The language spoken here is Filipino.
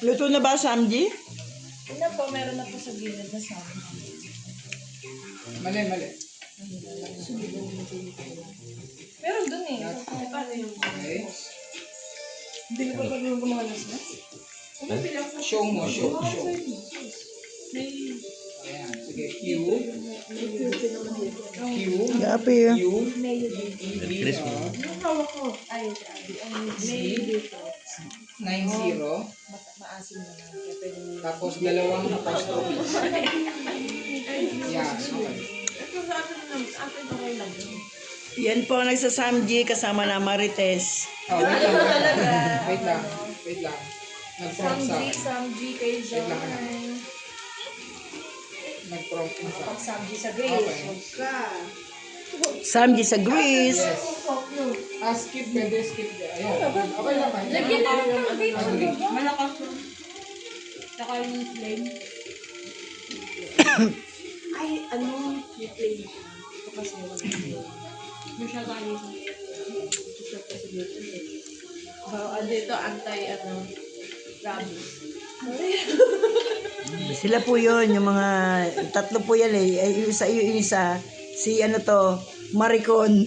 Luto na ba, Samji? Ano po, meron na po sa gilid na Samji. Mali. Meron dun eh. Paano yung Okay. Hindi ko pa rin gumalas na? Show mo. May... Ayan. Sige. Q. Gapi. U. Mayo dito. B. Yung hawak ko. Ay, mayo dito. 90. Maasim naman. Kaya pwede... Tapos dalawang apostrophe. Yan. Okay. Ito sa atin okay lang yun. Yan po ang nagsasamji kasama na Marites. Oh, wait lang. Nag-prompt sa akin. Samji kay John. Wait lang. Nag-prompt na sa Pag akin. Samji sa Grace. Okay. Huwag ka. Samji sa Greece. Yes. Skip. Pwede skip. Ayan. Okay lang. Lagyan na lang ng vape sa Agree. baba. Malakas yun. Saka yung flame. Ay, ano? May flame siya. Ito kasi wala flame. May siya tayo sa dito anti-rabies. Sila po yun, yung mga tatlo po yan eh. Yung isa, si ano to, Maricon.